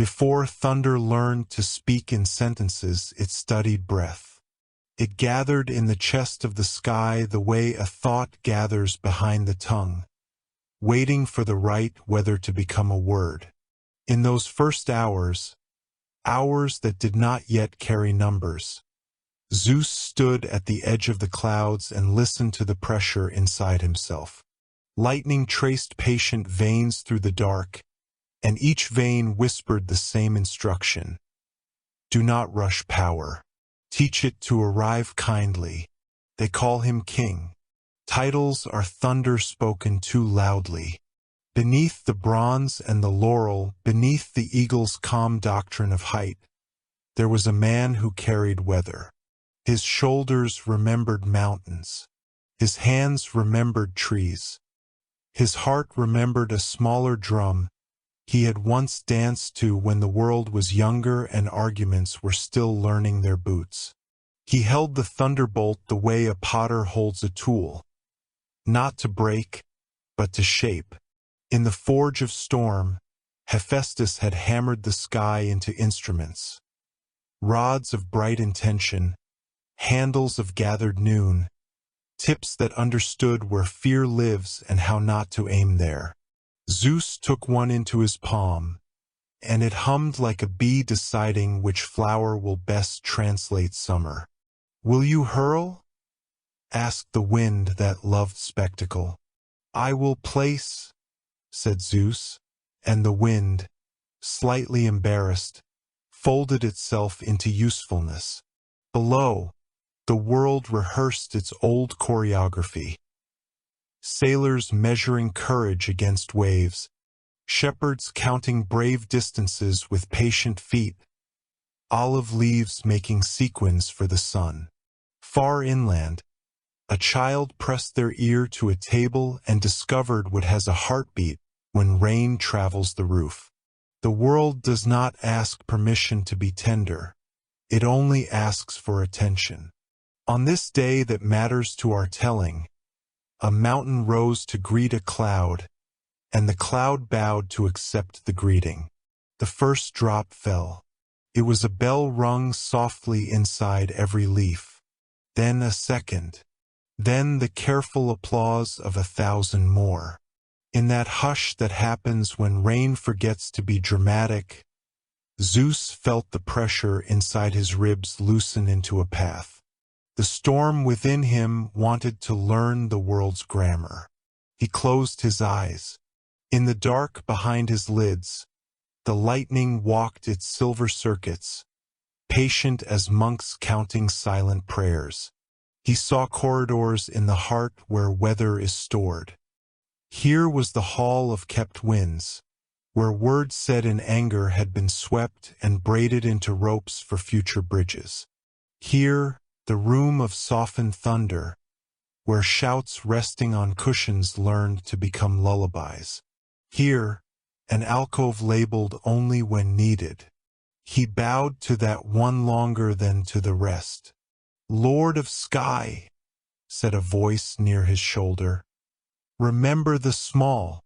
Before thunder learned to speak in sentences, it studied breath. It gathered in the chest of the sky the way a thought gathers behind the tongue, waiting for the right weather to become a word. In those first hours that did not yet carry numbers, Zeus stood at the edge of the clouds and listened to the pressure inside himself. Lightning traced patient veins through the dark, and each vein whispered the same instruction. Do not rush power. Teach it to arrive kindly. They call him king. Titles are thunder spoken too loudly. Beneath the bronze and the laurel, beneath the eagle's calm doctrine of height, there was a man who carried weather. His shoulders remembered mountains. His hands remembered trees. His heart remembered a smaller drum he had once danced to when the world was younger and arguments were still learning their boots. He held the thunderbolt the way a potter holds a tool, not to break, but to shape. In the forge of storm, Hephaestus had hammered the sky into instruments. Rods of bright intention, handles of gathered noon, tips that understood where fear lives and how not to aim there. Zeus took one into his palm, and it hummed like a bee deciding which flower will best translate summer. Will you hurl? Asked the wind that loved spectacle. I will place, said Zeus, and the wind, slightly embarrassed, folded itself into usefulness. Below, the world rehearsed its old choreography. Sailors measuring courage against waves, shepherds counting brave distances with patient feet, olive leaves making sequins for the sun. Far inland, a child pressed their ear to a table and discovered what has a heartbeat when rain travels the roof. The world does not ask permission to be tender. It only asks for attention. On this day that matters to our telling, a mountain rose to greet a cloud, and the cloud bowed to accept the greeting. The first drop fell. It was a bell rung softly inside every leaf. Then a second. Then the careful applause of 1,000 more. In that hush that happens when rain forgets to be dramatic, Zeus felt the pressure inside his ribs loosen into a path. The storm within him wanted to learn the world's grammar. He closed his eyes. In the dark behind his lids, the lightning walked its silver circuits, patient as monks counting silent prayers. He saw corridors in the heart where weather is stored. Here was the hall of kept winds, where words said in anger had been swept and braided into ropes for future bridges. Here, the room of softened thunder, where shouts resting on cushions learned to become lullabies. Here, an alcove labeled only when needed. He bowed to that one longer than to the rest. Lord of Sky, said a voice near his shoulder. Remember the small.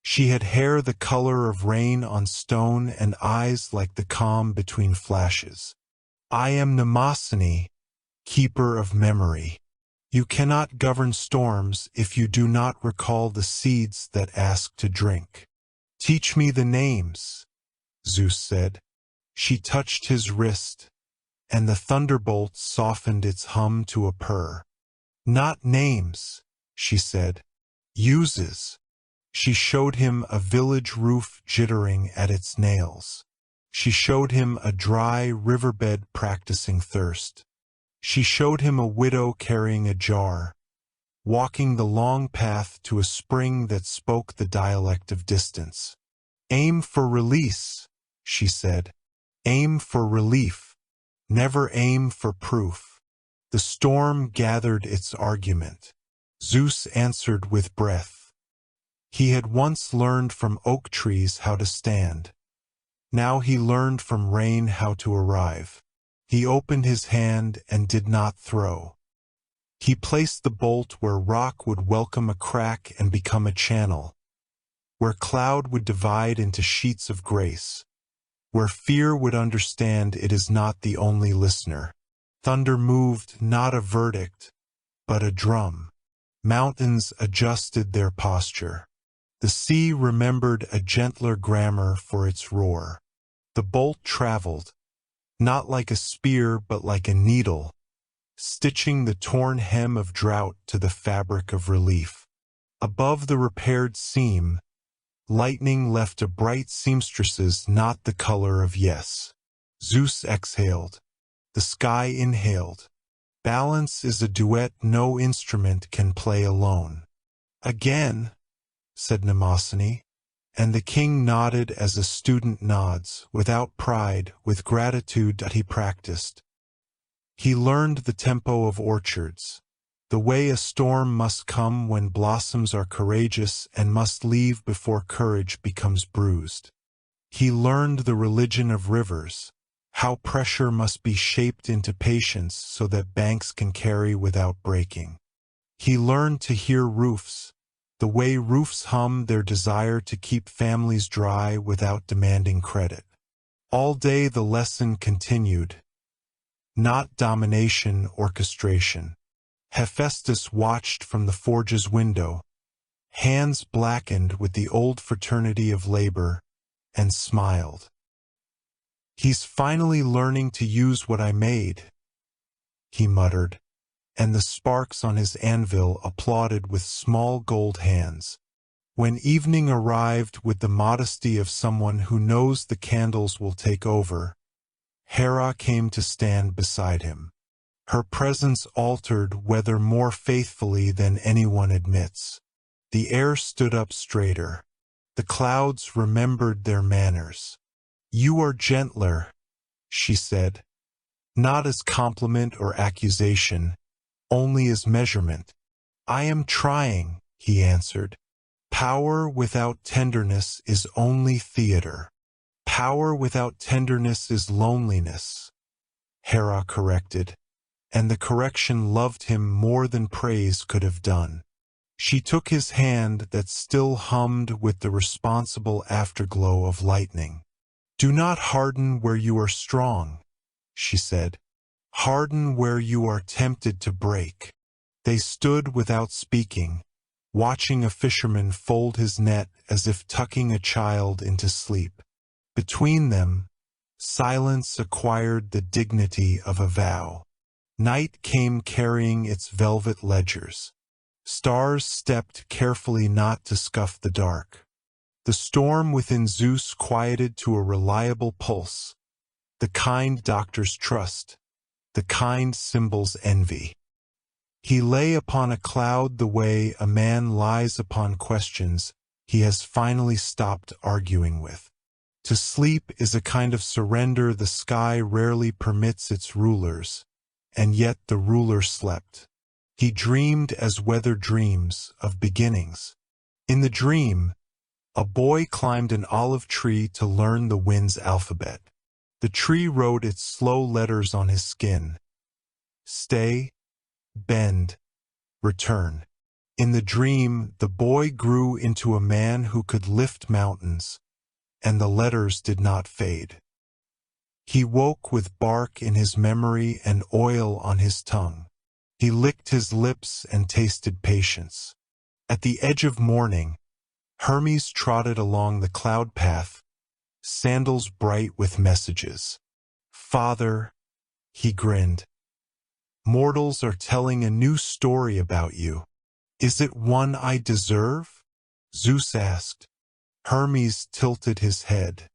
She had hair the color of rain on stone and eyes like the calm between flashes. I am Mnemosyne, keeper of memory. You cannot govern storms if you do not recall the seeds that ask to drink. Teach me the names, Zeus said. She touched his wrist, and the thunderbolt softened its hum to a purr. Not names, she said. Uses. She showed him a village roof jittering at its nails. She showed him a dry riverbed practicing thirst. She showed him a widow carrying a jar, walking the long path to a spring that spoke the dialect of distance. Aim for release, she said. Aim for relief. Never aim for proof. The storm gathered its argument. Zeus answered with breath. He had once learned from oak trees how to stand. Now he learned from rain how to arrive. He opened his hand and did not throw. He placed the bolt where rock would welcome a crack and become a channel, where cloud would divide into sheets of grace, where fear would understand it is not the only listener. Thunder moved not a verdict, but a drum. Mountains adjusted their posture. The sea remembered a gentler grammar for its roar. The bolt traveled, not like a spear but like a needle, stitching the torn hem of drought to the fabric of relief. Above the repaired seam, lightning left a bright seamstresses not the color of yes. Zeus exhaled. The sky inhaled. Balance is a duet no instrument can play alone. Again, said Mnemosyne, and the king nodded as a student nods, without pride, with gratitude that he practiced. He learned the tempo of orchards, the way a storm must come when blossoms are courageous and must leave before courage becomes bruised. He learned the religion of rivers, how pressure must be shaped into patience so that banks can carry without breaking. He learned to hear roofs, the way roofs hum their desire to keep families dry without demanding credit. All day the lesson continued. Not domination, orchestration. Hephaestus watched from the forge's window, hands blackened with the old fraternity of labor, and smiled. He's finally learning to use what I made, he muttered, and the sparks on his anvil applauded with small gold hands. When evening arrived with the modesty of someone who knows the candles will take over, Hera came to stand beside him. Her presence altered weather more faithfully than anyone admits. The air stood up straighter. The clouds remembered their manners. You are gentler, she said, not as compliment or accusation, only as measurement. I am trying, he answered. Power without tenderness is only theater. Power without tenderness is loneliness, Hera corrected, and the correction loved him more than praise could have done. She took his hand that still hummed with the responsible afterglow of lightning. Do not harden where you are strong, she said. Harden where you are tempted to break. They stood without speaking, watching a fisherman fold his net as if tucking a child into sleep. Between them, silence acquired the dignity of a vow. Night came carrying its velvet ledgers. Stars stepped carefully not to scuff the dark. The storm within Zeus quieted to a reliable pulse, the kind doctor's trust, the kind symbol's envy. He lay upon a cloud the way a man lies upon questions he has finally stopped arguing with. To sleep is a kind of surrender the sky rarely permits its rulers, and yet the ruler slept. He dreamed as weather dreams of beginnings. In the dream, a boy climbed an olive tree to learn the wind's alphabet. The tree wrote its slow letters on his skin. Stay, bend, return. In the dream, the boy grew into a man who could lift mountains, and the letters did not fade. He woke with bark in his memory and oil on his tongue. He licked his lips and tasted patience. At the edge of morning, Hermes trotted along the cloud path, sandals bright with messages. Father, he grinned, mortals are telling a new story about you. Is it one I deserve? Zeus asked. Hermes tilted his head.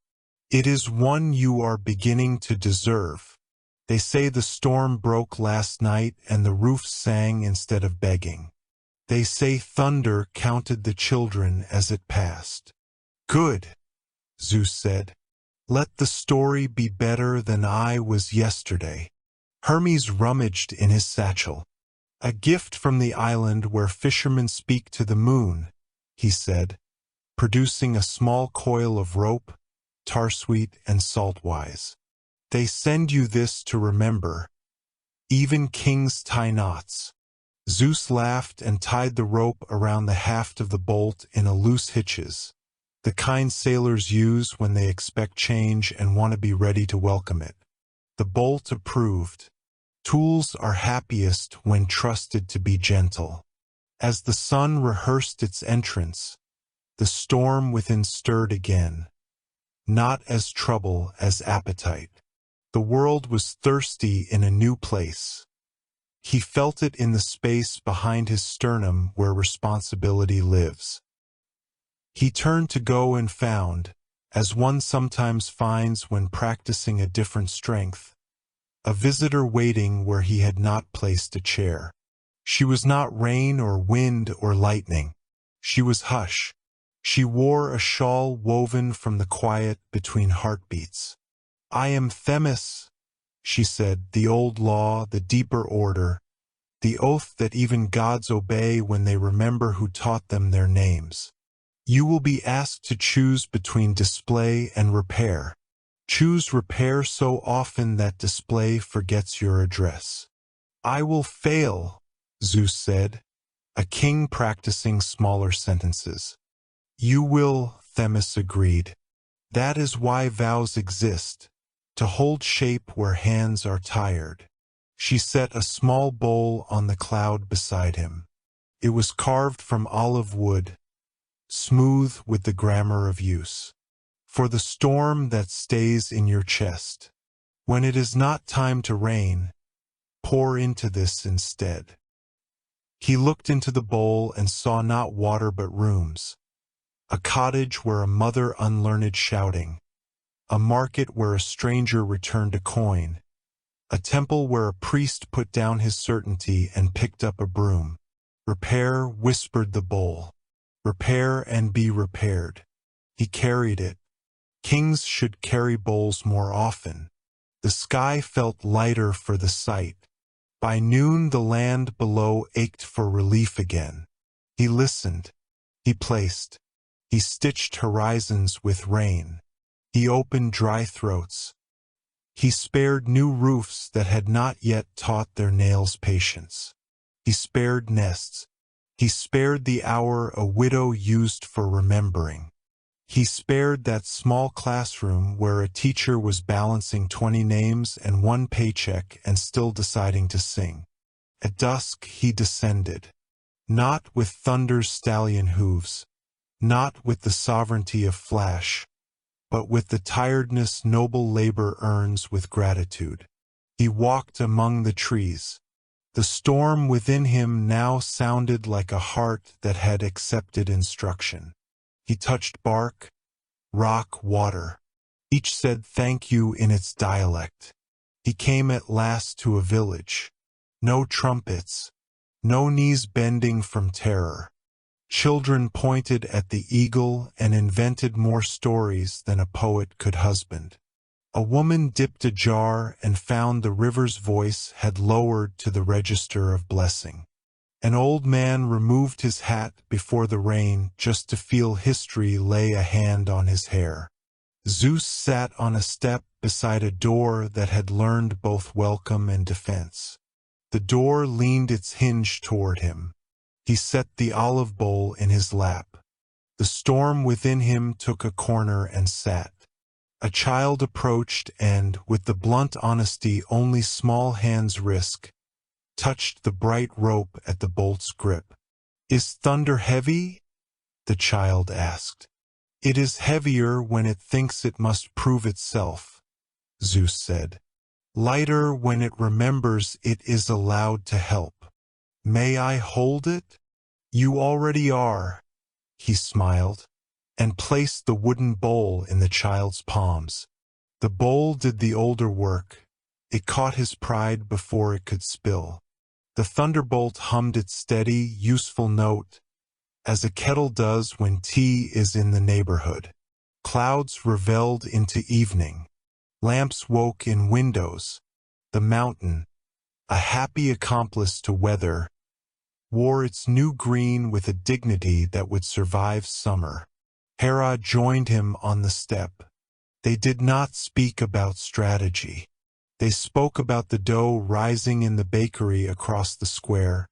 It is one you are beginning to deserve. They say the storm broke last night and the roof sang instead of begging. They say thunder counted the children as it passed. Good, Zeus said. Let the story be better than I was yesterday. Hermes rummaged in his satchel. A gift from the island where fishermen speak to the moon, he said, producing a small coil of rope, tarsweet and saltwise. They send you this to remember. Even kings tie knots. Zeus laughed and tied the rope around the haft of the bolt in a loose hitches. the kind sailors use when they expect change and want to be ready to welcome it. The bolt approved. Tools are happiest when trusted to be gentle. As the sun rehearsed its entrance, the storm within stirred again, not as trouble as appetite. The world was thirsty in a new place. He felt it in the space behind his sternum where responsibility lives. He turned to go and found, as one sometimes finds when practicing a different strength, a visitor waiting where he had not placed a chair. She was not rain or wind or lightning. She was hush. She wore a shawl woven from the quiet between heartbeats. I am Themis, she said, the old law, the deeper order, the oath that even gods obey when they remember who taught them their names. You will be asked to choose between display and repair. Choose repair so often that display forgets your address. I will fail, Zeus said, a king practicing smaller sentences. You will, Themis agreed. That is why vows exist, to hold shape where hands are tired. She set a small bowl on the cloud beside him. It was carved from olive wood, smooth with the grammar of use. For the storm that stays in your chest. When it is not time to rain, pour into this instead. He looked into the bowl and saw not water but rooms. A cottage where a mother unlearned shouting. A market where a stranger returned a coin. A temple where a priest put down his certainty and picked up a broom. Repair, whispered the bowl. Repair and be repaired. He carried it. Kings should carry bowls more often. The sky felt lighter for the sight. By noon the land below ached for relief again. He listened. He placed. He stitched horizons with rain. He opened dry throats. He spared new roofs that had not yet taught their nails patience. He spared nests. He spared the hour a widow used for remembering. He spared that small classroom where a teacher was balancing 20 names and one paycheck and still deciding to sing. At dusk he descended. Not with thunder's stallion hooves, not with the sovereignty of flash, but with the tiredness noble labor earns with gratitude. He walked among the trees. The storm within him now sounded like a heart that had accepted instruction. He touched bark, rock, water. Each said thank you in its dialect. He came at last to a village. No trumpets, no knees bending from terror. Children pointed at the eagle and invented more stories than a poet could husband. A woman dipped a jar and found the river's voice had lowered to the register of blessing. An old man removed his hat before the rain just to feel history lay a hand on his hair. Zeus sat on a step beside a door that had learned both welcome and defense. The door leaned its hinge toward him. He set the olive bowl in his lap. The storm within him took a corner and sat. A child approached and, with the blunt honesty only small hands risk, touched the bright rope at the bolt's grip. Is thunder heavy? The child asked. It is heavier when it thinks it must prove itself, Zeus said. Lighter when it remembers it is allowed to help. May I hold it? You already are, he smiled, and placed the wooden bowl in the child's palms. The bowl did the older work. It caught his pride before it could spill. The thunderbolt hummed its steady, useful note, as a kettle does when tea is in the neighborhood. Clouds reveled into evening. Lamps woke in windows. The mountain, a happy accomplice to weather, wore its new green with a dignity that would survive summer. Hera joined him on the step. They did not speak about strategy. They spoke about the dough rising in the bakery across the square,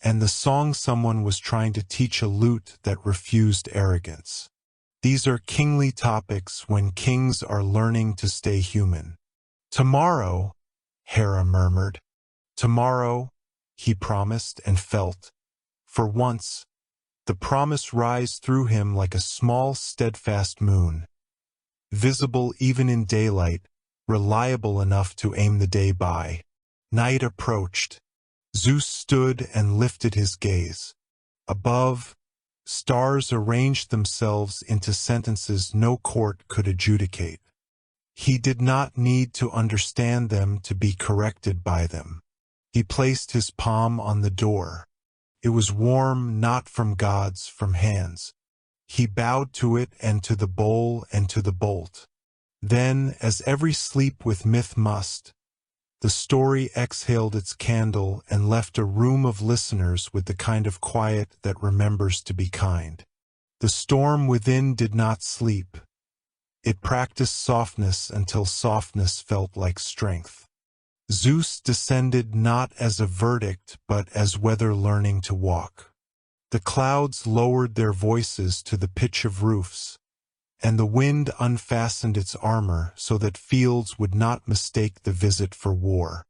and the song someone was trying to teach a lute that refused arrogance. These are kingly topics when kings are learning to stay human. Tomorrow, Hera murmured. Tomorrow, he promised and felt, for once, the promise rise through him like a small steadfast moon, visible even in daylight, reliable enough to aim the day by. Night approached. Zeus stood and lifted his gaze. Above, stars arranged themselves into sentences no court could adjudicate. He did not need to understand them to be corrected by them. He placed his palm on the door. It was warm not from gods, from hands. He bowed to it and to the bowl and to the bolt. Then, as every sleep with myth must, the story exhaled its candle and left a room of listeners with the kind of quiet that remembers to be kind. The storm within did not sleep. It practiced softness until softness felt like strength. Zeus descended not as a verdict but as weather learning to walk. The clouds lowered their voices to the pitch of roofs, and the wind unfastened its armor so that fields would not mistake the visit for war.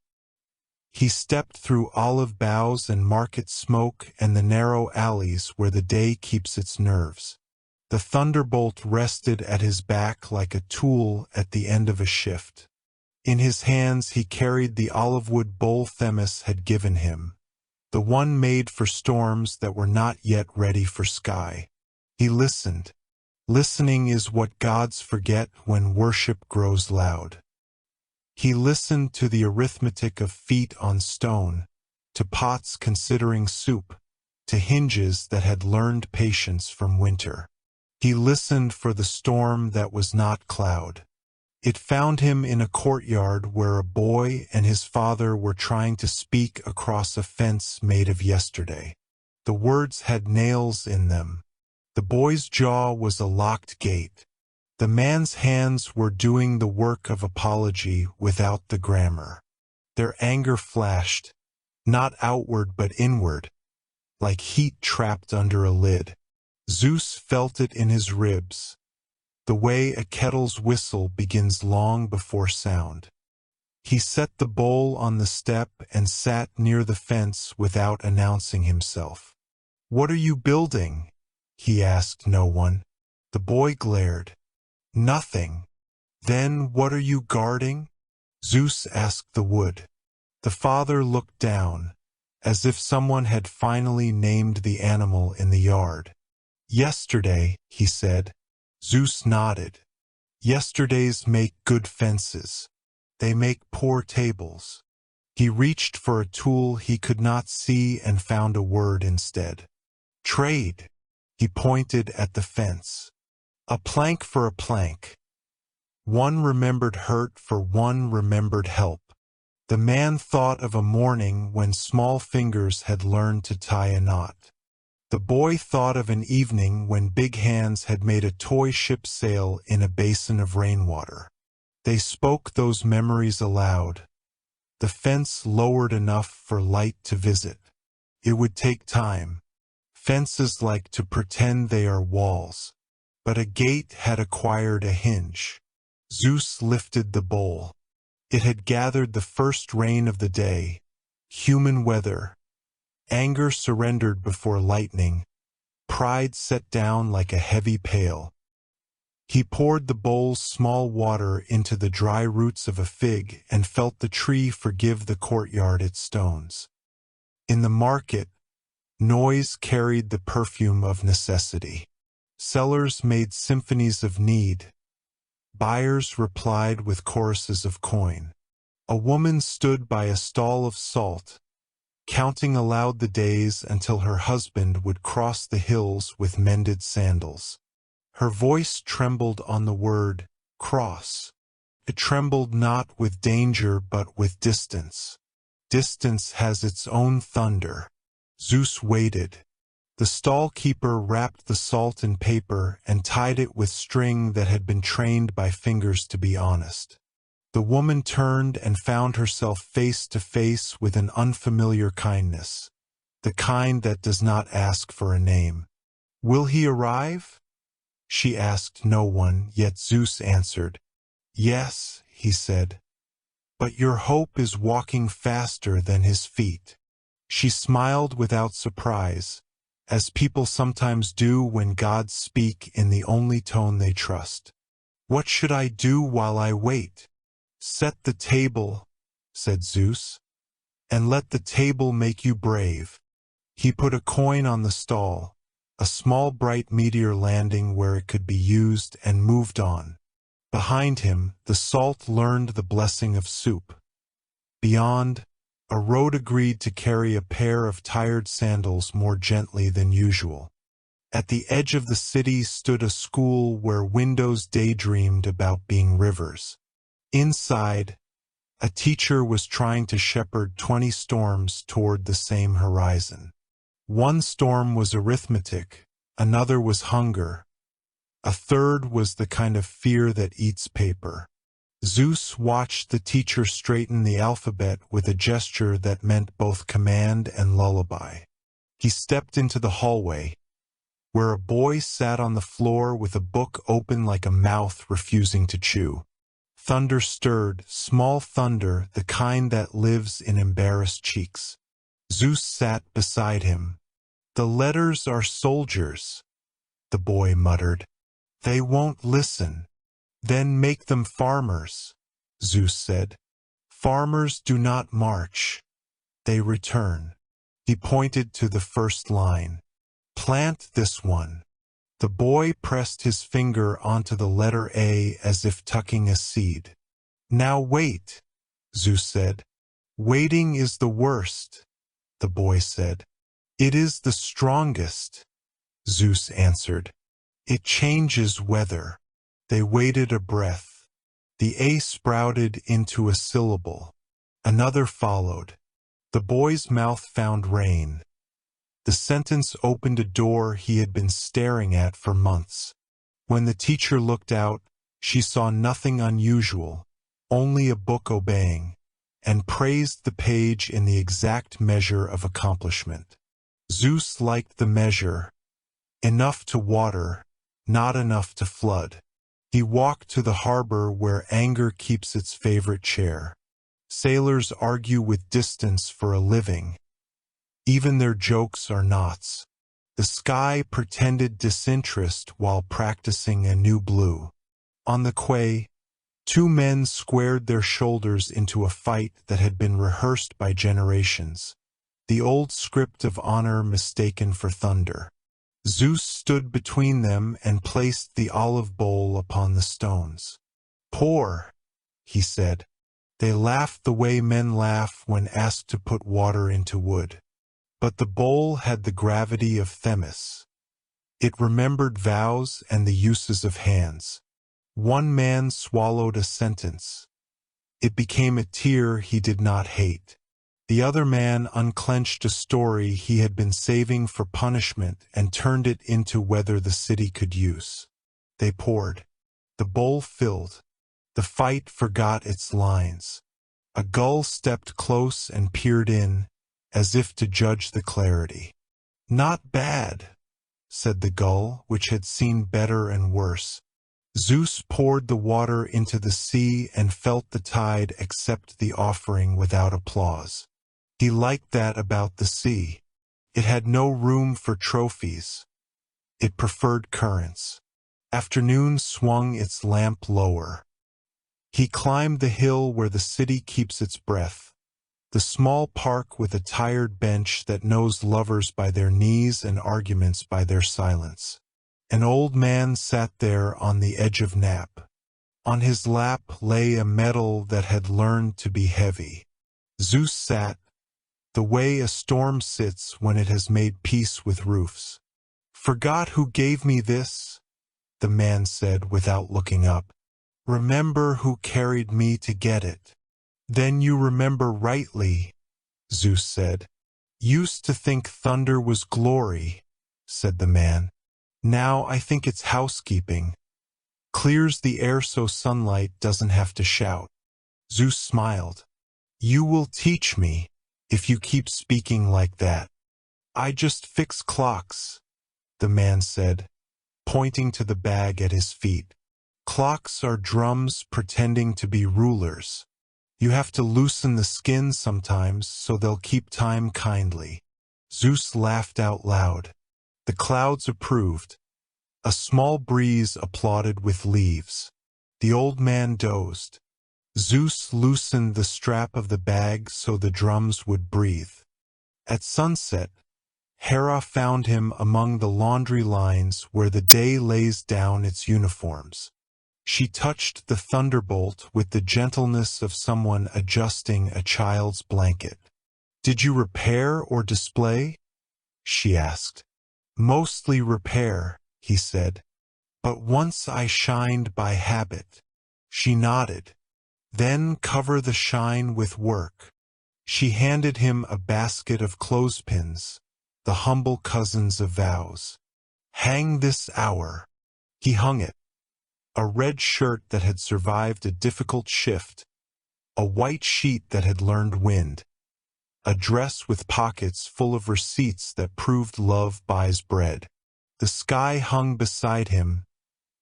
He stepped through olive boughs and market smoke and the narrow alleys where the day keeps its nerves. The thunderbolt rested at his back like a tool at the end of a shift. In his hands he carried the olive-wood bowl Themis had given him, the one made for storms that were not yet ready for sky. He listened. Listening is what gods forget when worship grows loud. He listened to the arithmetic of feet on stone, to pots considering soup, to hinges that had learned patience from winter. He listened for the storm that was not cloud. It found him in a courtyard where a boy and his father were trying to speak across a fence made of yesterday. The words had nails in them. The boy's jaw was a locked gate. The man's hands were doing the work of apology without the grammar. Their anger flashed, not outward but inward, like heat trapped under a lid. Zeus felt it in his ribs, the way a kettle's whistle begins long before sound. He set the bowl on the step and sat near the fence without announcing himself. "What are you building?" he asked no one. The boy glared. "Nothing." "Then what are you guarding?" Zeus asked the wood. The father looked down, as if someone had finally named the animal in the yard. "Yesterday," he said. Zeus nodded. "Yesterdays make good fences. They make poor tables." He reached for a tool he could not see and found a word instead. "Trade." He pointed at the fence. "A plank for a plank. One remembered hurt for one remembered help." The man thought of a morning when small fingers had learned to tie a knot. The boy thought of an evening when big hands had made a toy ship sail in a basin of rainwater. They spoke those memories aloud. The fence lowered enough for light to visit. It would take time. Fences like to pretend they are walls. But a gate had acquired a hinge. Zeus lifted the bowl. It had gathered the first rain of the day, human weather. Anger surrendered before lightning. Pride set down like a heavy pail. He poured the bowl's small water into the dry roots of a fig and felt the tree forgive the courtyard its stones. In the market, noise carried the perfume of necessity. Sellers made symphonies of need. Buyers replied with choruses of coin. A woman stood by a stall of salt, counting aloud the days until her husband would cross the hills with mended sandals. Her voice trembled on the word, cross. It trembled not with danger but with distance. Distance has its own thunder. Zeus waited. The stall-keeper wrapped the salt in paper and tied it with string that had been trained by fingers to be honest. The woman turned and found herself face to face with an unfamiliar kindness, the kind that does not ask for a name. "Will he arrive?" She asked no one, yet Zeus answered. Yes, he said. But your hope is walking faster than his feet. She smiled without surprise, as people sometimes do when gods speak in the only tone they trust. What should I do while I wait? Set the table, said Zeus, and let the table make you brave. He put a coin on the stall, a small bright meteor landing where it could be used, and moved on. Behind him, the salt learned the blessing of soup. Beyond, a road agreed to carry a pair of tired sandals more gently than usual. At the edge of the city stood a school where windows daydreamed about being rivers. Inside, a teacher was trying to shepherd 20 storms toward the same horizon. One storm was arithmetic, another was hunger, a third was the kind of fear that eats paper. Zeus watched the teacher straighten the alphabet with a gesture that meant both command and lullaby. He stepped into the hallway, where a boy sat on the floor with a book open like a mouth refusing to chew. Thunder stirred, small thunder, the kind that lives in embarrassed cheeks. Zeus sat beside him. The letters are soldiers, the boy muttered. They won't listen. Then make them farmers, Zeus said. Farmers do not march. They return. He pointed to the first line. Plant this one. The boy pressed his finger onto the letter A as if tucking a seed. Now wait, Zeus said. Waiting is the worst, the boy said. It is the strongest, Zeus answered. It changes weather. They waited a breath. The A sprouted into a syllable. Another followed. The boy's mouth found rain. The sentence opened a door he had been staring at for months. When the teacher looked out, she saw nothing unusual, only a book obeying, and praised the page in the exact measure of accomplishment. Zeus liked the measure, enough to water, not enough to flood. He walked to the harbor where anger keeps its favorite chair. Sailors argue with distance for a living. Even their jokes are knots. The sky pretended disinterest while practicing a new blue. On the quay, 2 men squared their shoulders into a fight that had been rehearsed by generations, the old script of honor mistaken for thunder. Zeus stood between them and placed the olive bowl upon the stones. Pour, he said. They laughed the way men laugh when asked to put water into wood. But the bowl had the gravity of Themis. It remembered vows and the uses of hands. One man swallowed a sentence. It became a tear he did not hate. The other man unclenched a story he had been saving for punishment and turned it into whether the city could use. They poured. The bowl filled. The fight forgot its lines. A gull stepped close and peered in, as if to judge the clarity. Not bad, said the gull, which had seen better and worse. Zeus poured the water into the sea and felt the tide accept the offering without applause. He liked that about the sea. It had no room for trophies. It preferred currents. Afternoon swung its lamp lower. He climbed the hill where the city keeps its breath, the small park with a tired bench that knows lovers by their knees and arguments by their silence. An old man sat there on the edge of nap. On his lap lay a medal that had learned to be heavy. Zeus sat, the way a storm sits when it has made peace with roofs. Forgot who gave me this, the man said without looking up. Remember who carried me to get it. Then you remember rightly, Zeus said. Used to think thunder was glory, said the man. Now I think it's housekeeping. Clears the air so sunlight doesn't have to shout. Zeus smiled. You will teach me, if you keep speaking like that. I just fix clocks, the man said. pointing to the bag at his feet. Clocks are drums pretending to be rulers. You have to loosen the skin sometimes so they'll keep time kindly. Zeus laughed out loud. The clouds approved. A small breeze applauded with leaves. The old man dozed. Zeus loosened the strap of the bag so the drums would breathe. At sunset, Hera found him among the laundry lines where the day lays down its uniforms. She touched the thunderbolt with the gentleness of someone adjusting a child's blanket. "Did you repair or display?" she asked. "Mostly repair," he said. "But once I shined by habit." She nodded. "Then cover the shine with work." She handed him a basket of clothespins, the humble cousins of vows. "Hang this hour." He hung it. A red shirt that had survived a difficult shift, a white sheet that had learned wind, a dress with pockets full of receipts that proved love buys bread. The sky hung beside him,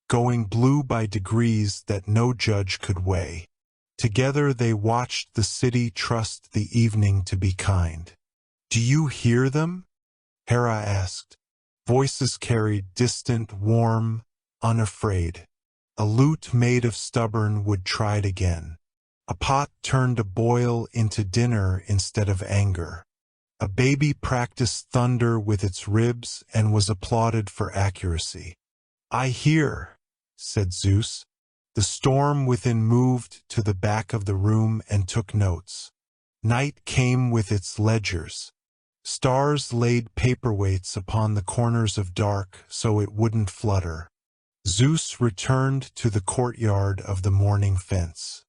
going blue by degrees that no judge could weigh. Together they watched the city trust the evening to be kind. "Do you hear them?" Hera asked. Voices carried distant, warm, unafraid. A lute made of stubborn wood tried again. A pot turned a boil into dinner instead of anger. A baby practiced thunder with its ribs and was applauded for accuracy. "I hear," said Zeus. The storm within moved to the back of the room and took notes. Night came with its ledgers. Stars laid paperweights upon the corners of dark so it wouldn't flutter. Zeus returned to the courtyard of the morning fence.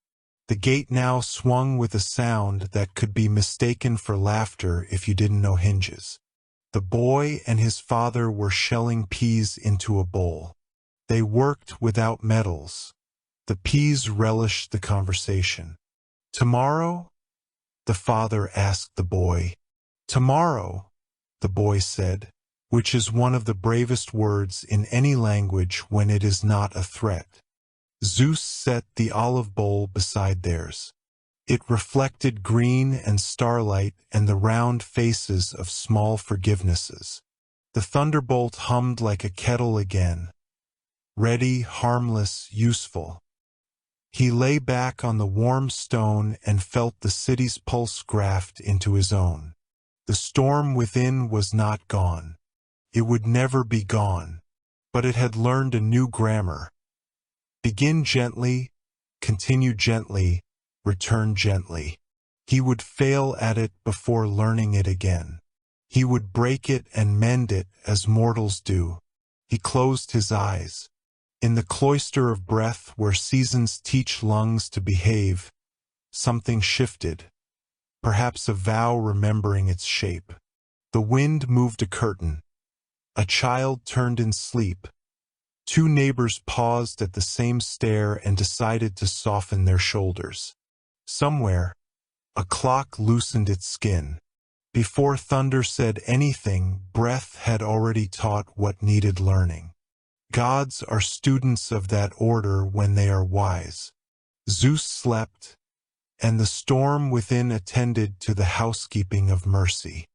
The gate now swung with a sound that could be mistaken for laughter if you didn't know hinges. The boy and his father were shelling peas into a bowl. They worked without medals. The peas relished the conversation. "Tomorrow?" the father asked the boy. "Tomorrow," the boy said, which is one of the bravest words in any language when it is not a threat. Zeus set the olive bowl beside theirs. It reflected green and starlight and the round faces of small forgivenesses. The thunderbolt hummed like a kettle again. Ready, harmless, useful. He lay back on the warm stone and felt the city's pulse graft into his own. The storm within was not gone. It would never be gone. But it had learned a new grammar. Begin gently, continue gently, return gently. He would fail at it before learning it again. He would break it and mend it as mortals do. He closed his eyes. In the cloister of breath where seasons teach lungs to behave, something shifted, perhaps a vow remembering its shape. The wind moved a curtain. A child turned in sleep. Two neighbors paused at the same stair and decided to soften their shoulders. Somewhere, a clock loosened its skin. Before thunder said anything, breath had already taught what needed learning. Gods are students of that order when they are wise. Zeus slept, and the storm within attended to the housekeeping of mercy.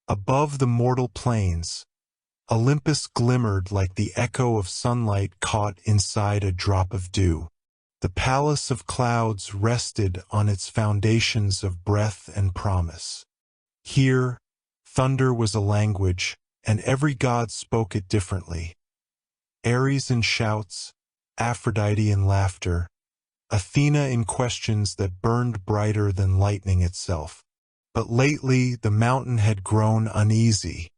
Above the mortal plains, Olympus glimmered like the echo of sunlight caught inside a drop of dew. The palace of clouds rested on its foundations of breath and promise. Here, thunder was a language, and every god spoke it differently. Ares in shouts, Aphrodite in laughter, Athena in questions that burned brighter than lightning itself. But lately the mountain had grown uneasy.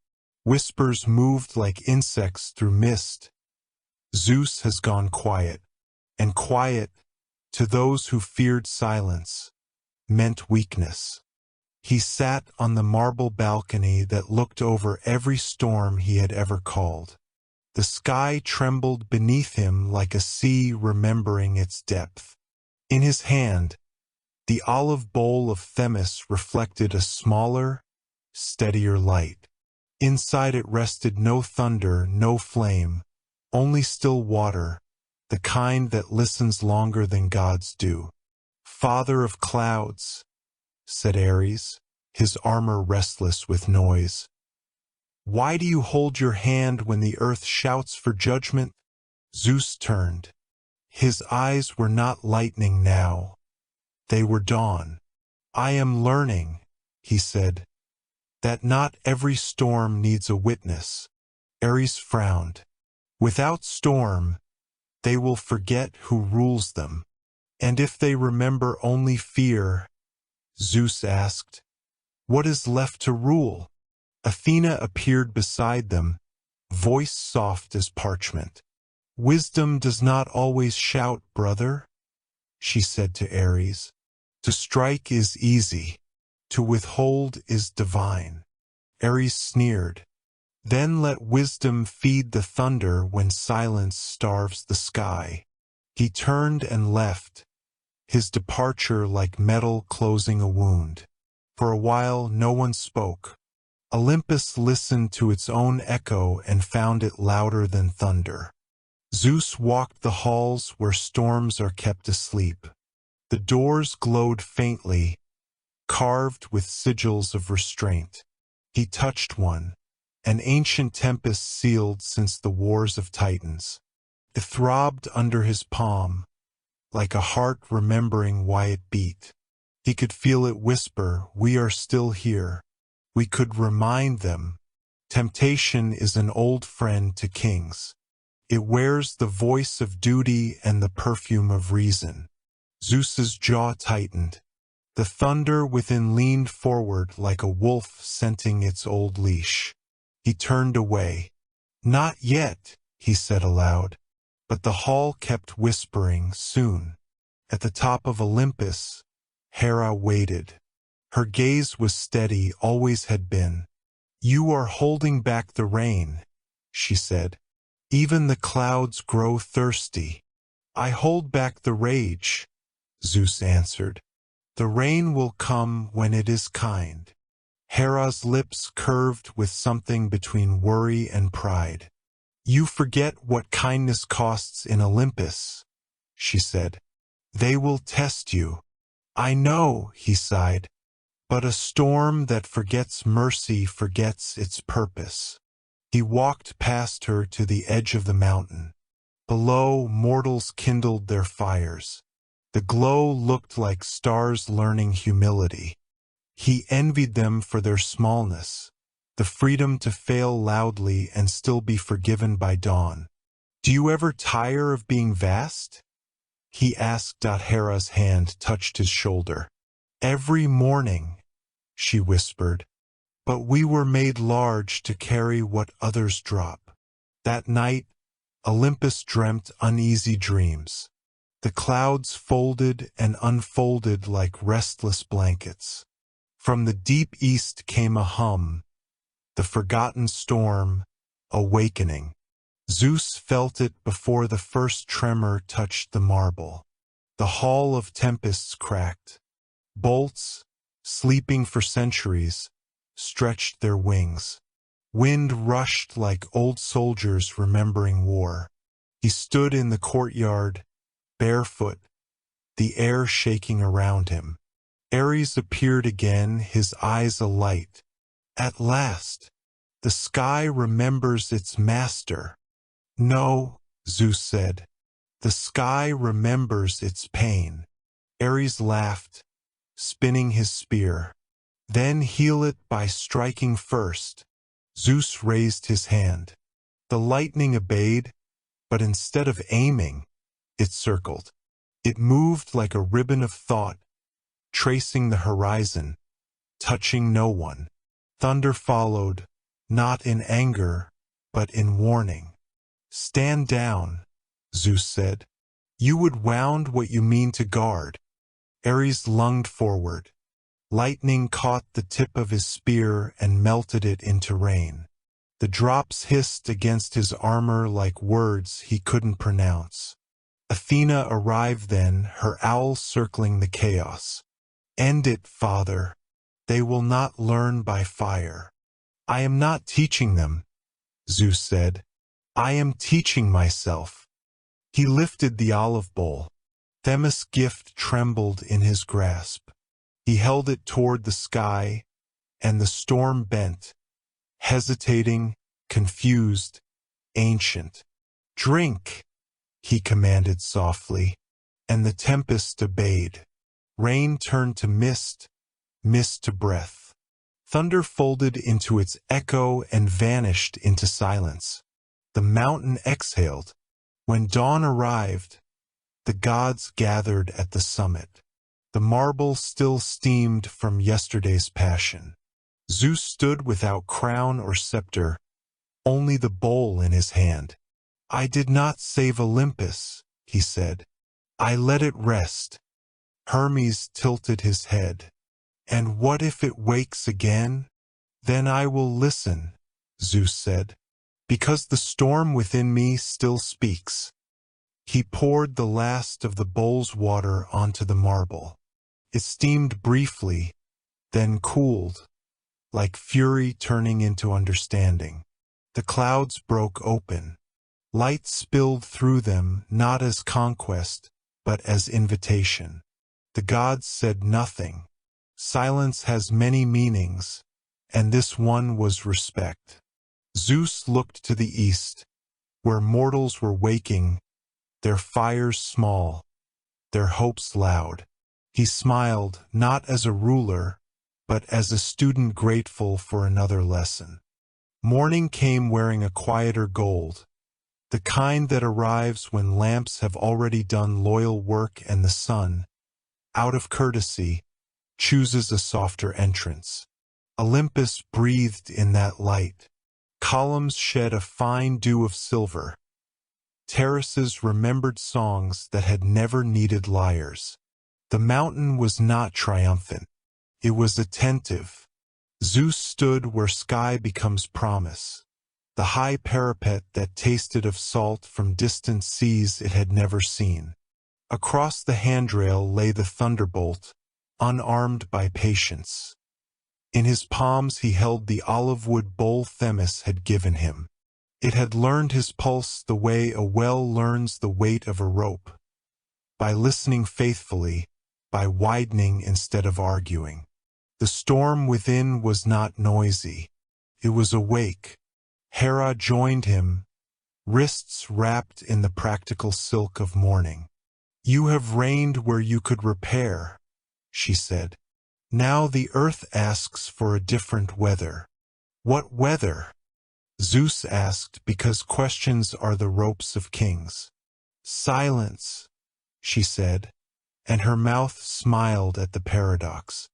Whispers moved like insects through mist. Zeus has gone quiet, and quiet, to those who feared silence, meant weakness. He sat on the marble balcony that looked over every storm he had ever called. The sky trembled beneath him like a sea remembering its depth. In his hand, the olive bowl of Themis reflected a smaller, steadier light. Inside it rested no thunder, no flame, only still water, the kind that listens longer than gods do. Father of clouds, said Ares, his armor restless with noise. Why do you hold your hand when the earth shouts for judgment? Zeus turned. His eyes were not lightning now. They were dawn. I am learning, he said, that not every storm needs a witness. Ares frowned. Without storm, they will forget who rules them. And if they remember only fear, Zeus asked, what is left to rule? Athena appeared beside them, voice soft as parchment. Wisdom does not always shout, brother, she said to Ares. To strike is easy, to withhold is divine. Ares sneered. Then let wisdom feed the thunder when silence starves the sky. He turned and left, his departure like metal closing a wound. For a while no one spoke. Olympus listened to its own echo and found it louder than thunder. Zeus walked the halls where storms are kept asleep. The doors glowed faintly, carved with sigils of restraint. He touched one, an ancient tempest sealed since the wars of Titans. It throbbed under his palm, like a heart remembering why it beat. He could feel it whisper, we are still here. We could remind them. Temptation is an old friend to kings. It wears the voice of duty and the perfume of reason. Zeus's jaw tightened. The thunder within leaned forward like a wolf scenting its old leash. He turned away. Not yet, he said aloud. But the hall kept whispering, soon. At the top of Olympus, Hera waited. Her gaze was steady, always had been. You are holding back the rain, she said. Even the clouds grow thirsty. I hold back the rage, Zeus answered. The rain will come when it is kind. Hera's lips curved with something between worry and pride. You forget what kindness costs in Olympus, she said. They will test you. I know, he sighed. But a storm that forgets mercy forgets its purpose. He walked past her to the edge of the mountain. Below, mortals kindled their fires. The glow looked like stars learning humility. He envied them for their smallness, the freedom to fail loudly and still be forgiven by dawn. Do you ever tire of being vast? He asked. Hera's hand touched his shoulder. Every morning, she whispered. But we were made large to carry what others drop. That night, Olympus dreamt uneasy dreams. The clouds folded and unfolded like restless blankets. From the deep east came a hum, the forgotten storm, awakening. Zeus felt it before the first tremor touched the marble. The hall of tempests cracked. Bolts, sleeping for centuries, stretched their wings. Wind rushed like old soldiers remembering war. He stood in the courtyard, barefoot, the air shaking around him. Ares appeared again, his eyes alight. At last, the sky remembers its master. No, Zeus said, the sky remembers its pain. Ares laughed, spinning his spear. Then heal it by striking first. Zeus raised his hand. The lightning obeyed, but instead of aiming, it circled. It moved like a ribbon of thought, tracing the horizon, touching no one. Thunder followed, not in anger, but in warning. Stand down, Zeus said. You would wound what you mean to guard. Ares lunged forward. Lightning caught the tip of his spear and melted it into rain. The drops hissed against his armor like words he couldn't pronounce. Athena arrived then, her owl circling the chaos. End it, father. They will not learn by fire. I am not teaching them, Zeus said. I am teaching myself. He lifted the olive bowl. Themis' gift trembled in his grasp. He held it toward the sky, and the storm bent, hesitating, confused, ancient. Drink, he commanded softly, and the tempest obeyed. Rain turned to mist, mist to breath. Thunder folded into its echo and vanished into silence. The mountain exhaled. When dawn arrived, the gods gathered at the summit. The marble still steamed from yesterday's passion. Zeus stood without crown or scepter, only the bowl in his hand. I did not save Olympus, he said. I let it rest. Hermes tilted his head. And what if it wakes again? Then I will listen, Zeus said, because the storm within me still speaks. He poured the last of the bowl's water onto the marble. It steamed briefly, then cooled, like fury turning into understanding. The clouds broke open. Light spilled through them, not as conquest, but as invitation. The gods said nothing. Silence has many meanings, and this one was respect. Zeus looked to the east, where mortals were waking, their fires small, their hopes loud. He smiled, not as a ruler, but as a student grateful for another lesson. Morning came wearing a quieter gold, the kind that arrives when lamps have already done loyal work and the sun, out of courtesy, chooses a softer entrance. Olympus breathed in that light. Columns shed a fine dew of silver. Terraces remembered songs that had never needed lyres. The mountain was not triumphant. It was attentive. Zeus stood where sky becomes promise, the high parapet that tasted of salt from distant seas it had never seen. Across the handrail lay the thunderbolt, unarmed by patience. In his palms he held the olive-wood bowl Themis had given him. It had learned his pulse the way a well learns the weight of a rope, by listening faithfully, by widening instead of arguing. The storm within was not noisy. It was awake. Hera joined him, wrists wrapped in the practical silk of morning. You have reigned where you could repair, she said. Now the earth asks for a different weather. What weather? Zeus asked, because questions are the ropes of kings. Silence, she said, and her mouth smiled at the paradox.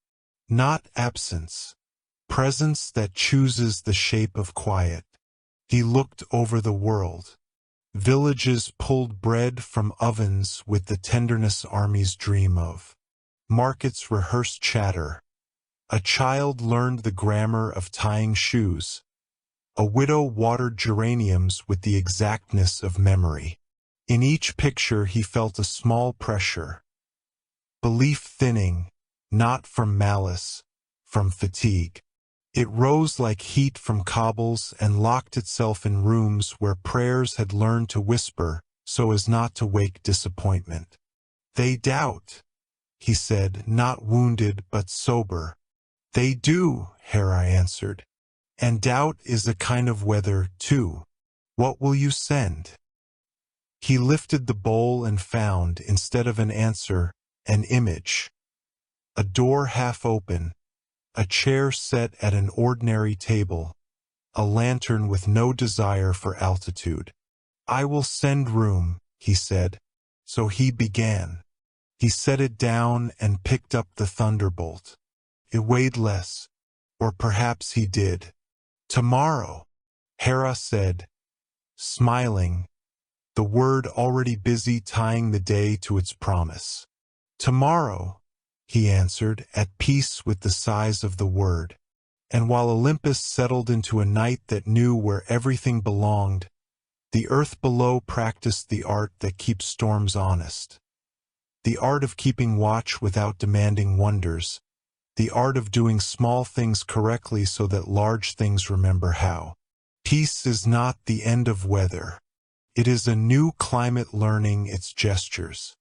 Not absence, presence that chooses the shape of quiet. He looked over the world. Villages pulled bread from ovens with the tenderness armies dream of. Markets rehearsed chatter. A child learned the grammar of tying shoes. A widow watered geraniums with the exactness of memory. In each picture he felt a small pressure. Belief thinning, not from malice, from fatigue. It rose like heat from cobbles and locked itself in rooms where prayers had learned to whisper so as not to wake disappointment. They doubt, he said, not wounded but sober. They do, Hera answered. And doubt is a kind of weather, too. What will you send? He lifted the bowl and found, instead of an answer, an image. A door half open, a chair set at an ordinary table, a lantern with no desire for altitude. I will send room, he said. So he began. He set it down and picked up the thunderbolt. It weighed less, or perhaps he did. Tomorrow, Hera said, smiling, the word already busy tying the day to its promise. Tomorrow, he answered, at peace with the size of the word. And while Olympus settled into a night that knew where everything belonged, the earth below practiced the art that keeps storms honest. The art of keeping watch without demanding wonders. The art of doing small things correctly so that large things remember how. Peace is not the end of weather. It is a new climate learning its gestures.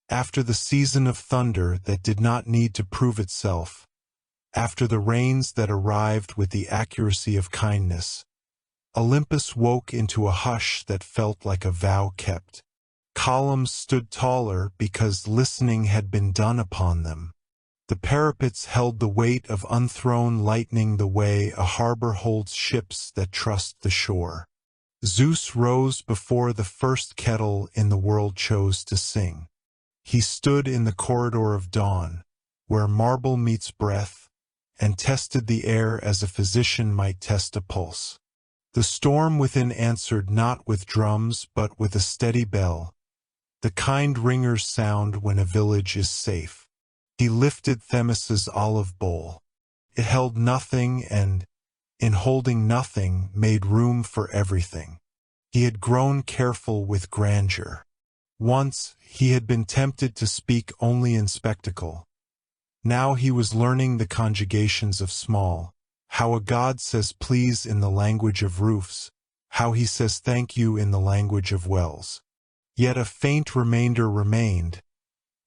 After the season of thunder that did not need to prove itself, after the rains that arrived with the accuracy of kindness, Olympus woke into a hush that felt like a vow kept. Columns stood taller because listening had been done upon them. The parapets held the weight of unthrown lightning the way a harbor holds ships that trust the shore. Zeus rose before the first kettle in the world chose to sing. He stood in the corridor of dawn, where marble meets breath, and tested the air as a physician might test a pulse. The storm within answered not with drums but with a steady bell, the kind ringer's sound when a village is safe. He lifted Themis's olive bowl. It held nothing and, in holding nothing, made room for everything. He had grown careful with grandeur. Once he had been tempted to speak only in spectacle. Now he was learning the conjugations of small, how a god says please in the language of roofs, how he says thank you in the language of wells. Yet a faint remainder remained,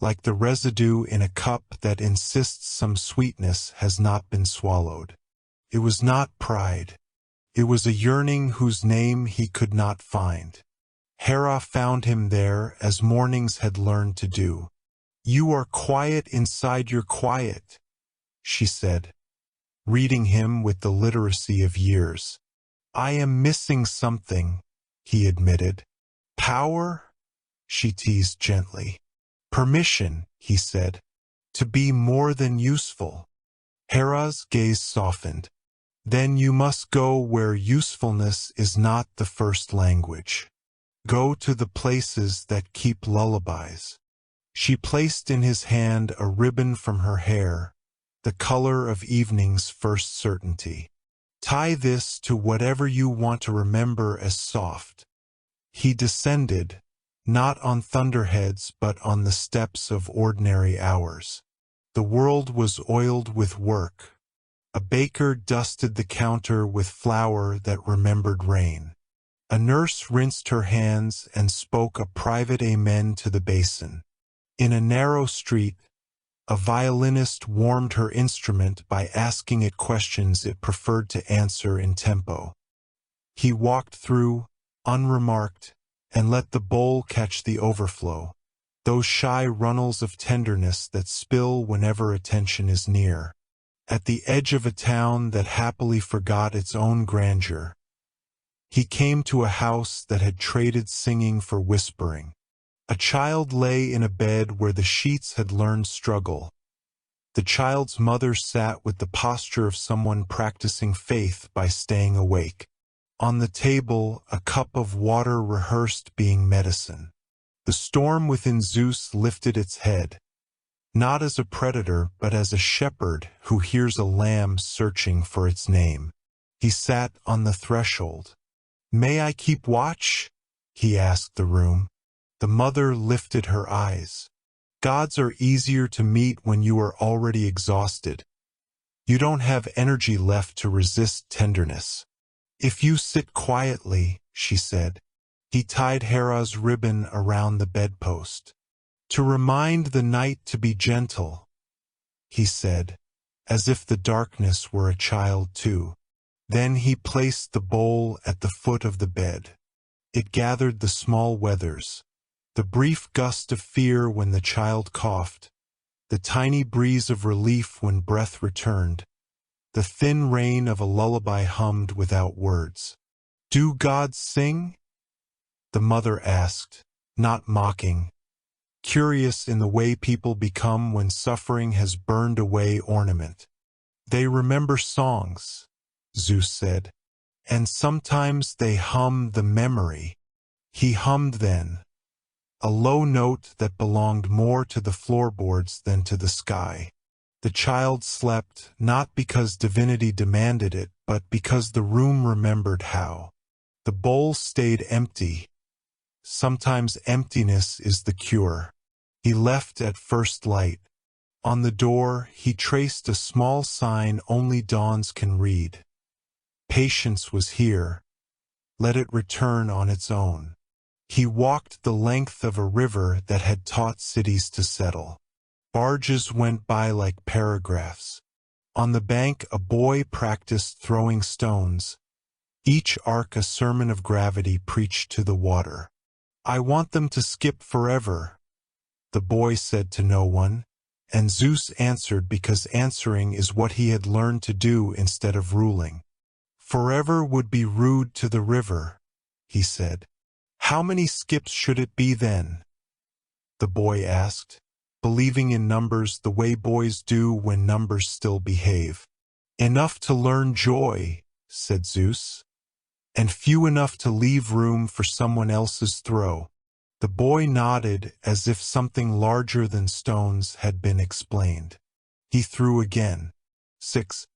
like the residue in a cup that insists some sweetness has not been swallowed. It was not pride. It was a yearning whose name he could not find. Hera found him there as mornings had learned to do. "You are quiet inside your quiet," she said, reading him with the literacy of years. "I am missing something," he admitted. "Power?" she teased gently. "Permission," he said, "to be more than useful." Hera's gaze softened. "Then you must go where usefulness is not the first language. Go to the places that keep lullabies." She placed in his hand a ribbon from her hair, the color of evening's first certainty. "Tie this to whatever you want to remember as soft." He descended, not on thunderheads but on the steps of ordinary hours. The world was oiled with work. A baker dusted the counter with flour that remembered rain. A nurse rinsed her hands and spoke a private amen to the basin. In a narrow street, a violinist warmed her instrument by asking it questions it preferred to answer in tempo. He walked through, unremarked, and let the bowl catch the overflow, those shy runnels of tenderness that spill whenever attention is near. At the edge of a town that happily forgot its own grandeur, he came to a house that had traded singing for whispering. A child lay in a bed where the sheets had learned struggle. The child's mother sat with the posture of someone practicing faith by staying awake. On the table, a cup of water rehearsed being medicine. The storm within Zeus lifted its head, not as a predator but as a shepherd who hears a lamb searching for its name. He sat on the threshold. "May I keep watch?" he asked the room. The mother lifted her eyes. "Gods are easier to meet when you are already exhausted. You don't have energy left to resist tenderness. If you sit quietly," she said. He tied Hera's ribbon around the bedpost. "To remind the night to be gentle," he said, as if the darkness were a child too. Then he placed the bowl at the foot of the bed. It gathered the small weathers, the brief gust of fear when the child coughed, the tiny breeze of relief when breath returned, the thin rain of a lullaby hummed without words. "Do gods sing?" the mother asked, not mocking, curious in the way people become when suffering has burned away ornament. "They remember songs," Zeus said, "and sometimes they hum the memory." He hummed then, a low note that belonged more to the floorboards than to the sky. The child slept, not because divinity demanded it, but because the room remembered how. The bowl stayed empty. Sometimes emptiness is the cure. He left at first light. On the door, he traced a small sign only dawns can read. Patience was here, let it return on its own. He walked the length of a river that had taught cities to settle. Barges went by like paragraphs. On the bank a boy practiced throwing stones, each arc a sermon of gravity preached to the water. "I want them to skip forever," the boy said to no one, and Zeus answered because answering is what he had learned to do instead of ruling. "Forever would be rude to the river," he said. "How many skips should it be then?" the boy asked, believing in numbers the way boys do when numbers still behave. "Enough to learn joy," said Zeus, "and few enough to leave room for someone else's throw." The boy nodded as if something larger than stones had been explained. He threw again. 6.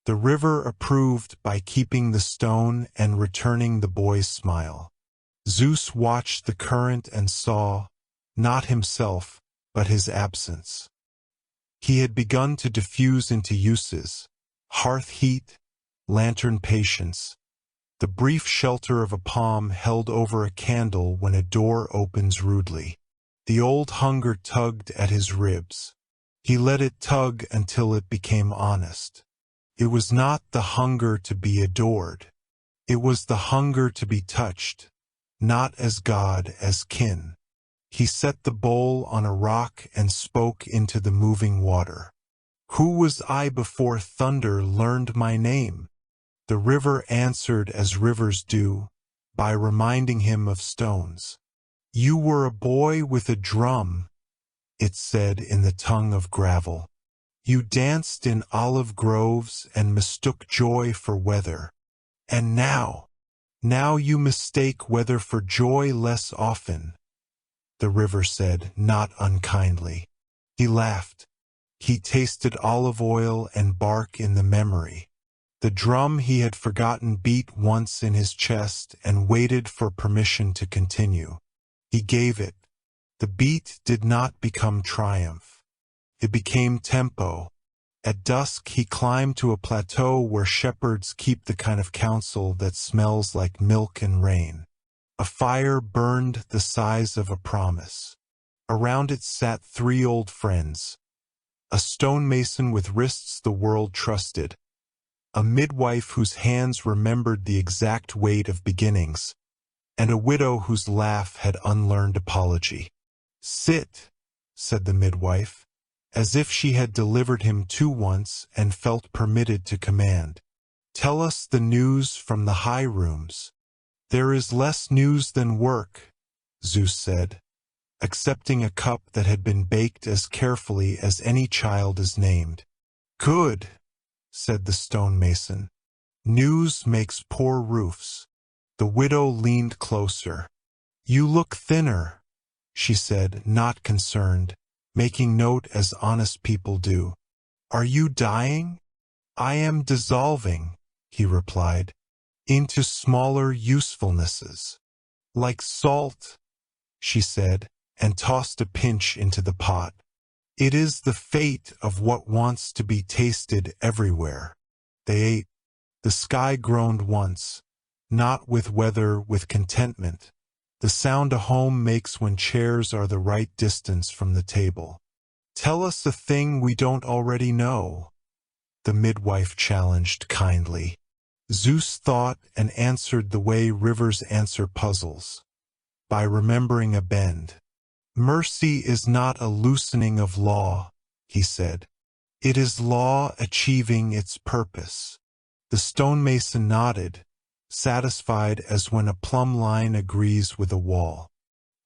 The river approved by keeping the stone and returning the boy's smile. Zeus watched the current and saw, not himself, but his absence. He had begun to diffuse into uses: hearth heat, lantern patience, the brief shelter of a palm held over a candle when a door opens rudely. The old hunger tugged at his ribs. He let it tug until it became honest. It was not the hunger to be adored. It was the hunger to be touched, not as God, as kin. He set the bowl on a rock and spoke into the moving water. "Who was I before thunder learned my name?" The river answered as rivers do, by reminding him of stones. "You were a boy with a drum," it said in the tongue of gravel. "You danced in olive groves and mistook joy for weather. And now you mistake weather for joy less often," the river said, not unkindly. He laughed. He tasted olive oil and bark in the memory. The drum he had forgotten beat once in his chest and waited for permission to continue. He gave it. The beat did not become triumph. It became tempo. At dusk he climbed to a plateau where shepherds keep the kind of counsel that smells like milk and rain. A fire burned the size of a promise. Around it sat 3 old friends: a stonemason with wrists the world trusted, a midwife whose hands remembered the exact weight of beginnings, and a widow whose laugh had unlearned apology. "Sit," said the midwife, as if she had delivered him too once and felt permitted to command. "Tell us the news from the high rooms." "There is less news than work," Zeus said, accepting a cup that had been baked as carefully as any child is named. "Good," said the stonemason. "News makes poor roofs." The widow leaned closer. "You look thinner," she said, not concerned, making note as honest people do. "Are you dying?" "I am dissolving," he replied, "into smaller usefulnesses." "Like salt," she said, and tossed a pinch into the pot. "It is the fate of what wants to be tasted everywhere." They ate. The sky groaned once, not with weather, with contentment, the sound a home makes when chairs are the right distance from the table. "Tell us a thing we don't already know," the midwife challenged kindly. Zeus thought and answered the way rivers answer puzzles, by remembering a bend. "Mercy is not a loosening of law," he said. "It is law achieving its purpose." The stonemason nodded, satisfied as when a plumb line agrees with a wall.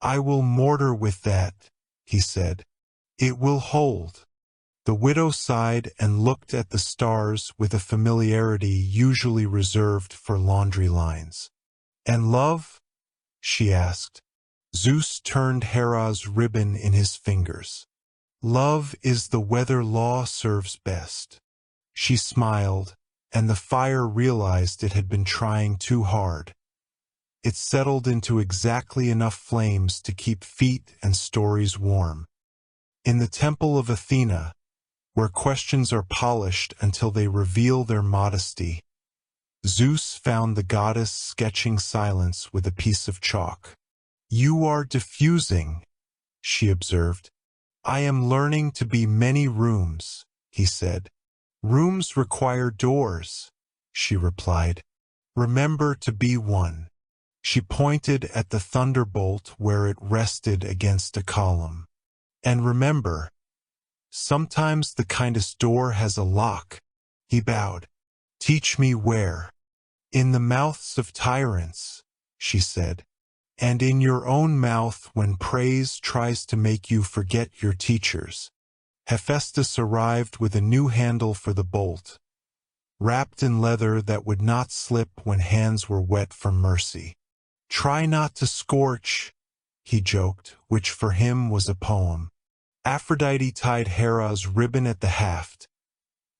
"I will mortar with that," he said. "It will hold." The widow sighed and looked at the stars with a familiarity usually reserved for laundry lines. "And love?" she asked. Zeus turned Hera's ribbon in his fingers. "Love is the weather law serves best." She smiled, and the fire realized it had been trying too hard. It settled into exactly enough flames to keep feet and stories warm. In the temple of Athena, where questions are polished until they reveal their modesty, Zeus found the goddess sketching silence with a piece of chalk. "You are diffusing," she observed. "I am learning to be many rooms," he said. "Rooms require doors," she replied. "Remember to be one." She pointed at the thunderbolt where it rested against a column. "And remember, sometimes the kindest door has a lock." He bowed. "Teach me where." "In the mouths of tyrants," she said. "And in your own mouth when praise tries to make you forget your teachers." Hephaestus arrived with a new handle for the bolt, wrapped in leather that would not slip when hands were wet from mercy. "Try not to scorch," he joked, which for him was a poem. Aphrodite tied Hera's ribbon at the haft,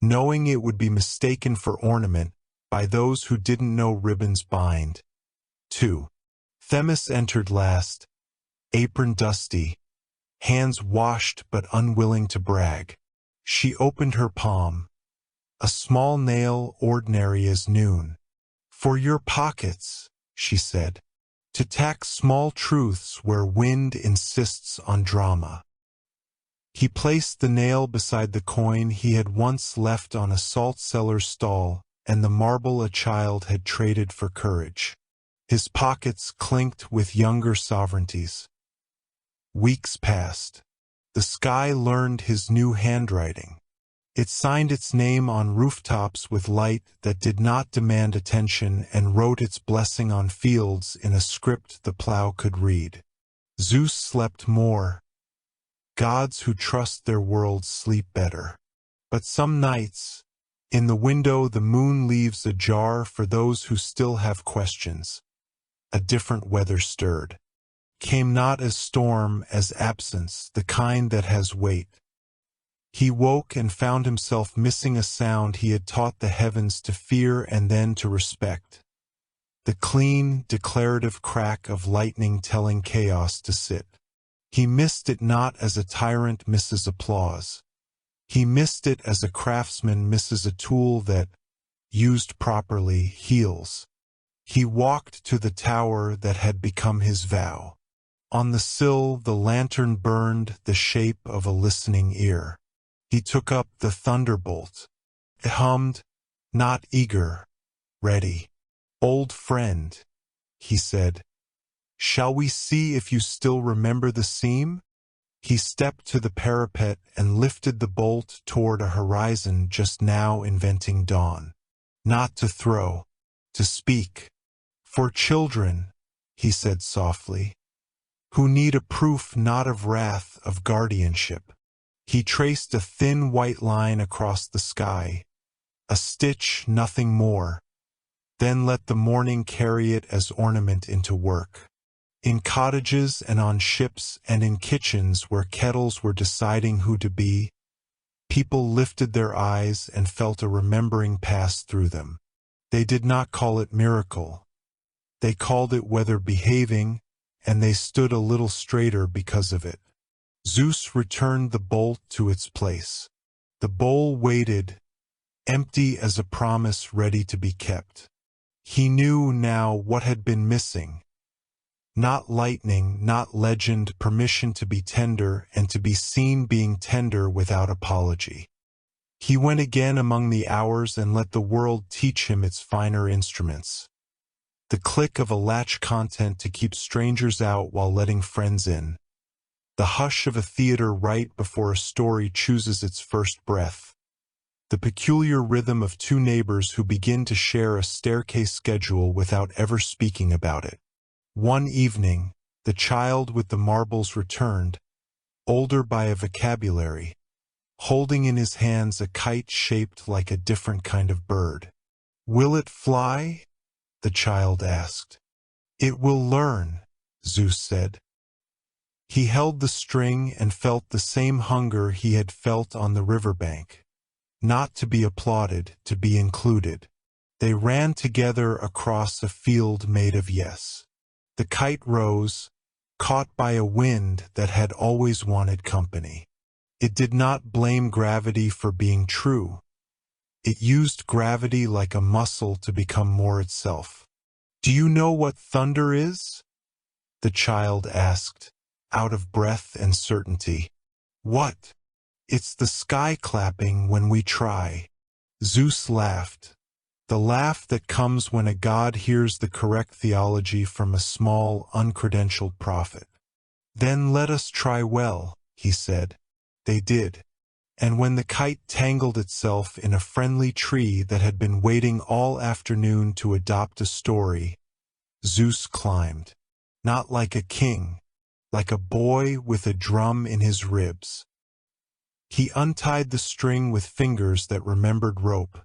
knowing it would be mistaken for ornament by those who didn't know ribbons bind. 2. Themis entered last, apron dusty, hands washed but unwilling to brag. She opened her palm, a small nail ordinary as noon. "For your pockets," she said, "to tack small truths where wind insists on drama." He placed the nail beside the coin he had once left on a salt-cellar's stall and the marble a child had traded for courage. His pockets clinked with younger sovereignties. Weeks passed. The sky learned his new handwriting. It signed its name on rooftops with light that did not demand attention and wrote its blessing on fields in a script the plow could read. Zeus slept more. Gods who trust their worlds sleep better. But some nights, in the window the moon leaves ajar for those who still have questions. A different weather stirred. Came not as storm, as absence, the kind that has weight. He woke and found himself missing a sound he had taught the heavens to fear and then to respect. The clean, declarative crack of lightning telling chaos to sit. He missed it not as a tyrant misses applause. He missed it as a craftsman misses a tool that, used properly, heals. He walked to the tower that had become his vow. On the sill the lantern burned the shape of a listening ear. He took up the thunderbolt. It hummed, not eager, ready. "Old friend," he said, "shall we see if you still remember the seam?" He stepped to the parapet and lifted the bolt toward a horizon just now inventing dawn. "Not to throw, to speak. For children," he said softly, "who need a proof not of wrath, of guardianship." He traced a thin white line across the sky, a stitch, nothing more, then let the morning carry it as ornament into work. In cottages and on ships and in kitchens where kettles were deciding who to be, people lifted their eyes and felt a remembering pass through them. They did not call it miracle. They called it weather behaving, and they stood a little straighter because of it. Zeus returned the bolt to its place. The bowl waited, empty as a promise ready to be kept. He knew now what had been missing. Not lightning, not legend, permission to be tender and to be seen being tender without apology. He went again among the hours and let the world teach him its finer instruments. The click of a latch content to keep strangers out while letting friends in. The hush of a theater right before a story chooses its first breath. The peculiar rhythm of two neighbors who begin to share a staircase schedule without ever speaking about it. One evening, the child with the marbles returned, older by a vocabulary, holding in his hands a kite shaped like a different kind of bird. "Will it fly?" the child asked. "It will learn," Zeus said. He held the string and felt the same hunger he had felt on the riverbank. Not to be applauded, to be included. They ran together across a field made of yes. The kite rose, caught by a wind that had always wanted company. It did not blame gravity for being true. It used gravity like a muscle to become more itself. "Do you know what thunder is?" the child asked, out of breath and certainty. "What?" "It's the sky clapping when we try." Zeus laughed, the laugh that comes when a god hears the correct theology from a small, uncredentialed prophet. "Then let us try well," he said. They did. And when the kite tangled itself in a friendly tree that had been waiting all afternoon to adopt a story, Zeus climbed. Not like a king, like a boy with a drum in his ribs. He untied the string with fingers that remembered rope,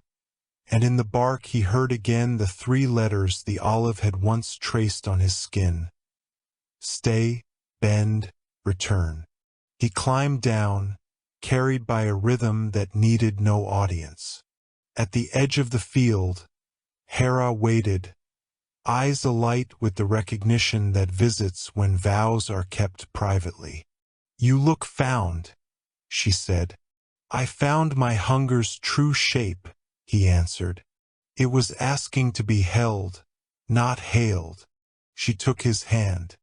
and in the bark he heard again the 3 letters the olive had once traced on his skin. Stay, bend, return. He climbed down, carried by a rhythm that needed no audience. At the edge of the field, Hera waited, eyes alight with the recognition that visits when vows are kept privately. "You look found," she said. "I found my hunger's true shape," he answered. "It was asking to be held, not hailed." She took his hand.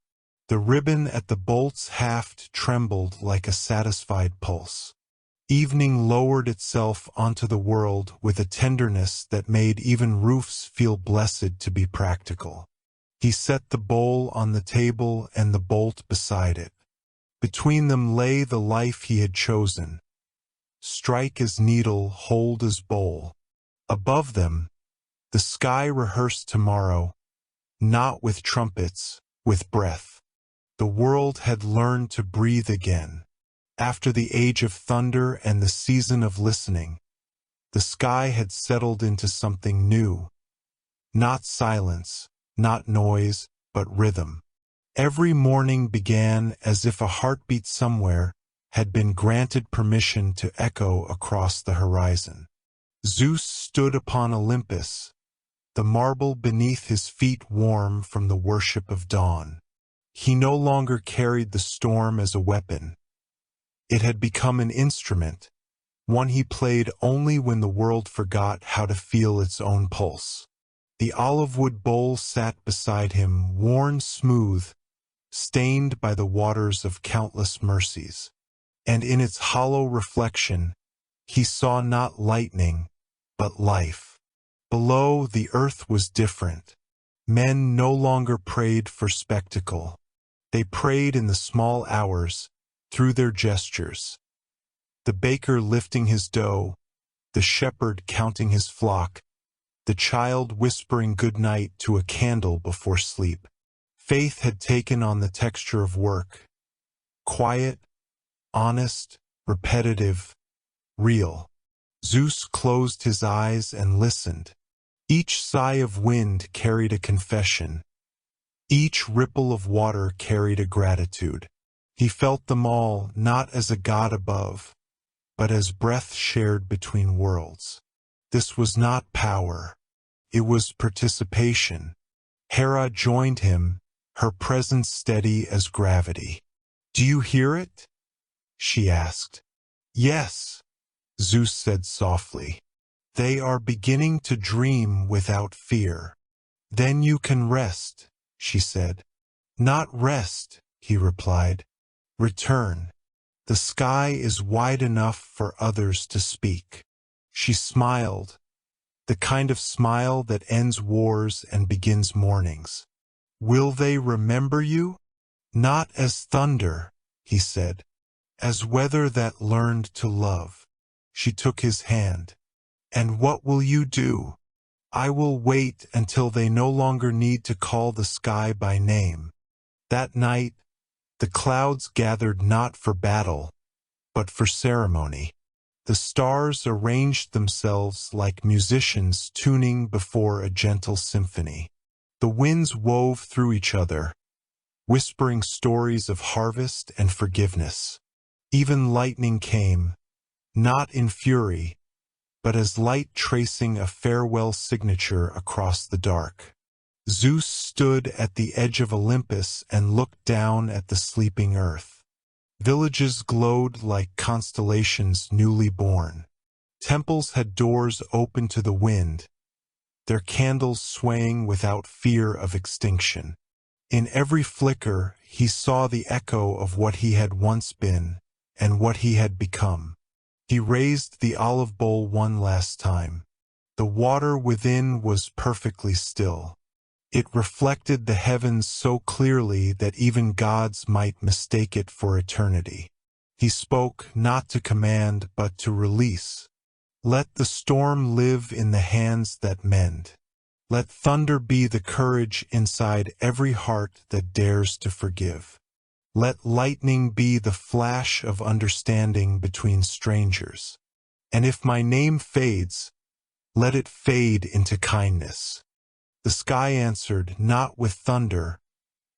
The ribbon at the bolt's haft trembled like a satisfied pulse. Evening lowered itself onto the world with a tenderness that made even roofs feel blessed to be practical. He set the bowl on the table and the bolt beside it. Between them lay the life he had chosen. Strike as needle, hold as bowl. Above them, the sky rehearsed tomorrow, not with trumpets, with breath. The world had learned to breathe again. After the age of thunder and the season of listening, the sky had settled into something new. Not silence, not noise, but rhythm. Every morning began as if a heartbeat somewhere had been granted permission to echo across the horizon. Zeus stood upon Olympus, the marble beneath his feet warm from the worship of dawn. He no longer carried the storm as a weapon. It had become an instrument, one he played only when the world forgot how to feel its own pulse. The olive-wood bowl sat beside him, worn smooth, stained by the waters of countless mercies. And in its hollow reflection, he saw not lightning, but life. Below, the earth was different. Men no longer prayed for spectacle. They prayed in the small hours, through their gestures. The baker lifting his dough, the shepherd counting his flock, the child whispering good night to a candle before sleep. Faith had taken on the texture of work. Quiet, honest, repetitive, real. Zeus closed his eyes and listened. Each sigh of wind carried a confession. Each ripple of water carried a gratitude. He felt them all not as a god above, but as breath shared between worlds. This was not power. It was participation. Hera joined him, her presence steady as gravity. "Do you hear it?" she asked. "Yes," Zeus said softly. "They are beginning to dream without fear." "Then you can rest," she said. "Not rest," he replied. "Return. The sky is wide enough for others to speak." She smiled, the kind of smile that ends wars and begins mornings. "Will they remember you?" "Not as thunder," he said, "as weather that learned to love." She took his hand. "And what will you do?" "I will wait until they no longer need to call the sky by name." That night, the clouds gathered not for battle, but for ceremony. The stars arranged themselves like musicians tuning before a gentle symphony. The winds wove through each other, whispering stories of harvest and forgiveness. Even lightning came, not in fury, but as light tracing a farewell signature across the dark. Zeus stood at the edge of Olympus and looked down at the sleeping earth. Villages glowed like constellations newly born. Temples had doors open to the wind, their candles swaying without fear of extinction. In every flicker, he saw the echo of what he had once been and what he had become. He raised the olive bowl one last time. The water within was perfectly still. It reflected the heavens so clearly that even gods might mistake it for eternity. He spoke not to command but to release. Let the storm live in the hands that mend. Let thunder be the courage inside every heart that dares to forgive. Let lightning be the flash of understanding between strangers. And if my name fades, let it fade into kindness. The sky answered not with thunder,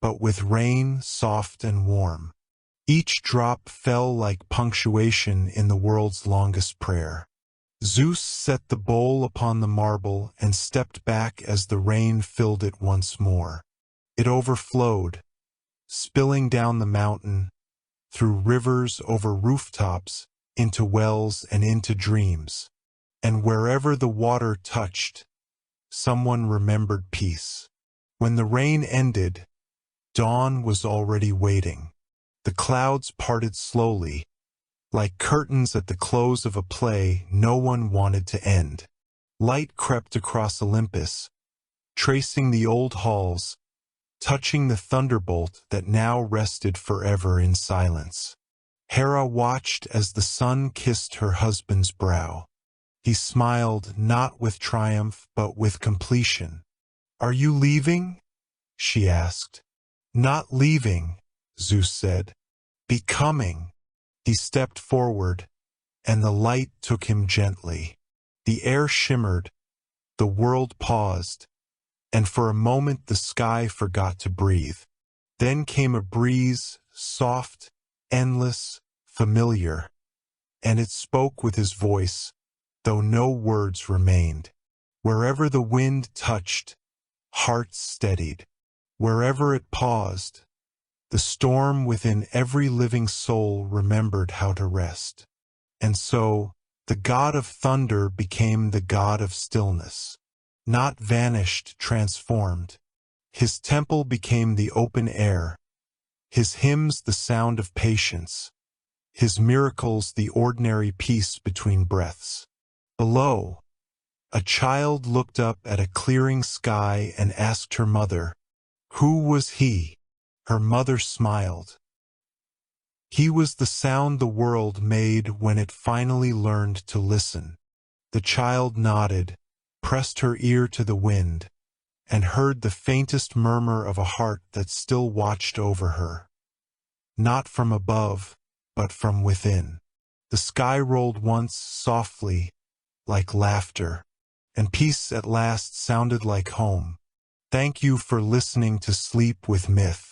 but with rain soft and warm. Each drop fell like punctuation in the world's longest prayer. Zeus set the bowl upon the marble and stepped back as the rain filled it once more. It overflowed, spilling down the mountain, through rivers over rooftops, into wells and into dreams. And wherever the water touched, someone remembered peace. When the rain ended, dawn was already waiting. The clouds parted slowly. Like curtains at the close of a play no one wanted to end. Light crept across Olympus, tracing the old halls, touching the thunderbolt that now rested forever in silence. Hera watched as the sun kissed her husband's brow. He smiled not with triumph but with completion. "Are you leaving?" she asked. "Not leaving," Zeus said. "Becoming." He stepped forward, and the light took him gently. The air shimmered, the world paused, and for a moment the sky forgot to breathe. Then came a breeze, soft, endless, familiar, and it spoke with his voice, though no words remained. Wherever the wind touched, hearts steadied. Wherever it paused, the storm within every living soul remembered how to rest. And so, the god of thunder became the god of stillness. Not vanished, transformed. His temple became the open air, his hymns the sound of patience, his miracles the ordinary peace between breaths. Below, a child looked up at a clearing sky and asked her mother, "Who was he?" Her mother smiled. "He was the sound the world made when it finally learned to listen." The child nodded, pressed her ear to the wind, and heard the faintest murmur of a heart that still watched over her. Not from above, but from within. The sky rolled once softly, like laughter, and peace at last sounded like home. Thank you for listening to Sleep with Myth.